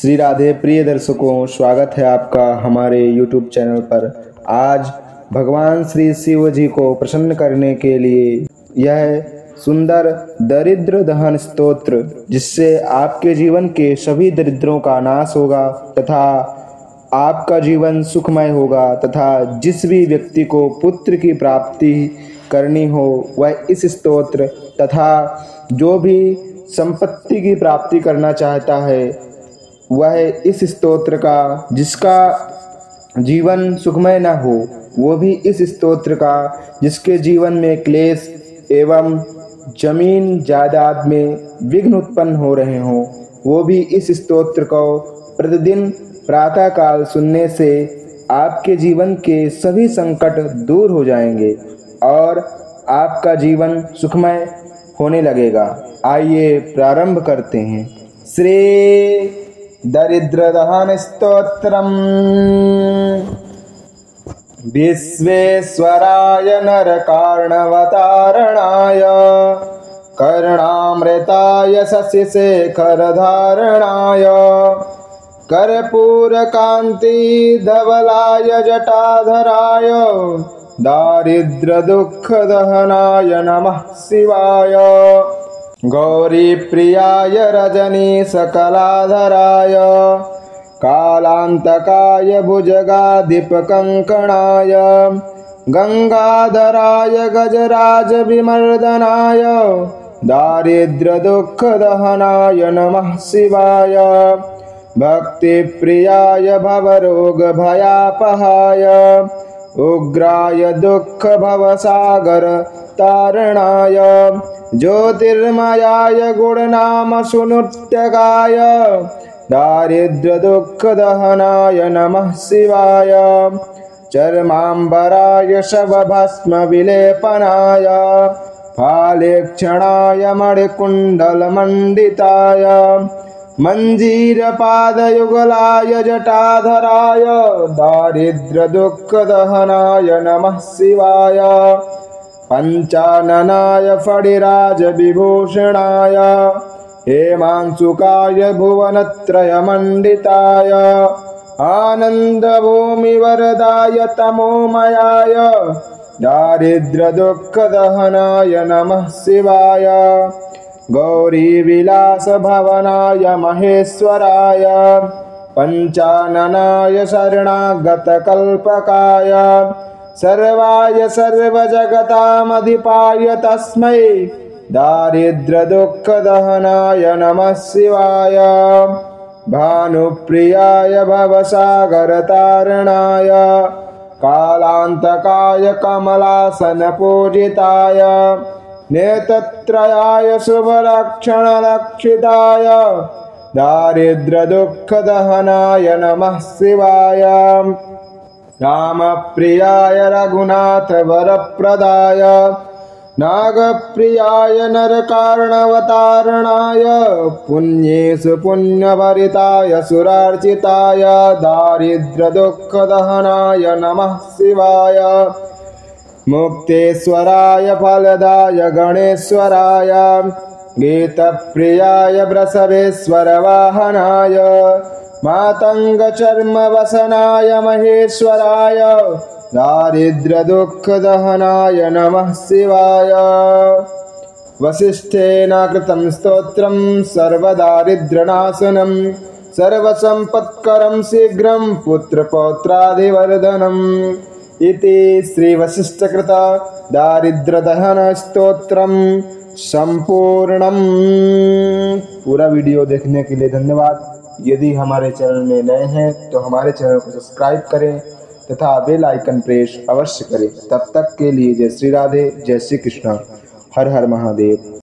श्री राधे प्रिय दर्शकों, स्वागत है आपका हमारे YouTube चैनल पर। आज भगवान श्री शिव जी को प्रसन्न करने के लिए यह सुंदर दरिद्र दहन स्तोत्र, जिससे आपके जीवन के सभी दरिद्रों का नाश होगा तथा आपका जीवन सुखमय होगा, तथा जिस भी व्यक्ति को पुत्र की प्राप्ति करनी हो वह इस स्तोत्र तथा जो भी संपत्ति की प्राप्ति करना चाहता है वह इस स्तोत्र का, जिसका जीवन सुखमय न हो वो भी इस स्तोत्र का, जिसके जीवन में क्लेश एवं जमीन जायदाद में विघ्न उत्पन्न हो रहे हों, वो भी इस स्तोत्र को प्रतिदिन प्रातः काल सुनने से आपके जीवन के सभी संकट दूर हो जाएंगे और आपका जीवन सुखमय होने लगेगा। आइए प्रारंभ करते हैं। श्री दरिद्र दहन स्तोत्रम्। विश्वेश्वराय नरकार्णवतारणाय कर्णामृताय शशिशेखरधारणाय कर्पूरकान्ति धवलाय जटाधराय दारिद्र्य दुःख दहनाय नमः शिवाय। गौरी प्रियाय रजनीशकलाधराय कालांतकाय भुजगाधिपकङ्कणाय गंगाधराय गजराज विमर्दनाय दारिद्र्य दुःख दहनाय नमः शिवाय। भक्ति प्रियाय भवरोग भयापहाय उग्राय दुःख भवसागर तारणाय ज्योतिर्मयाय गुणनाम सुनुत्यकाय दारिद्र्य दुःख दहनाय नमः शिवाय। चर्मांबराय शवभस्म विलेपनाय फालेक्षणाय मणिकुण्डलमण्डिताय मञ्जीरपादयुगलाय जटाधराय दारिद्र्य दुःख दहनाय नमः शिवाय। पंचाननाय फणिराज विभूषणाय हेमांशुकाय भुवनत्रयमण्डिताय आनन्दभूमिवरदाय तमोमयाय दारिद्र्य दुःख दहनाय नमः शिवाय। गौरी विलास भवनाय महेश्वराय पंचाननाय शरणागत कल्पकाय सर्वाय सर्वजगतामधिपाय तस्मै दारिद्र्य दुःख दहनाय नमः शिवाय। भानुप्रियाय भवसागर तारणाय कालांतकाय कमलासन पूजिताय नेत्रत्रयाय शुभलक्षणलक्षिताय दारिद्र्य दुःख दहनाय नमः शिवाय। रामप्रियाय रघुनाथ वरप्रदाय नागप्रियाय नरकार्णवतारणाय पुण्येषु पुण्यभरिताय सुरार्चिताय दारिद्र्य दुःख दहनाय नमः शिवाय। मुक्तेश्वराय फलदाय गणेश्वराय गीतप्रियाय वृषभेश्वर वाहनाय मातंग चर्म वसनाय महेश्वराय दारिद्र्य दुःख दहनाय नमः शिवाय। वसिष्ठेन कृतं स्तोत्रं सर्वदारिद्र्यनाशनं सर्वसम्पत्करं शीघ्रं पुत्रपौत्रादिवर्धनम् इति श्री वशिष्ठकृत दारिद्र्य दहन स्तोत्रम संपूर्णम। पूरा वीडियो देखने के लिए धन्यवाद। यदि हमारे चैनल में नए हैं तो हमारे चैनल को सब्सक्राइब करें तथा बेल आइकन प्रेस अवश्य करें। तब तक के लिए जय श्री राधे, जय श्री कृष्ण, हर हर महादेव।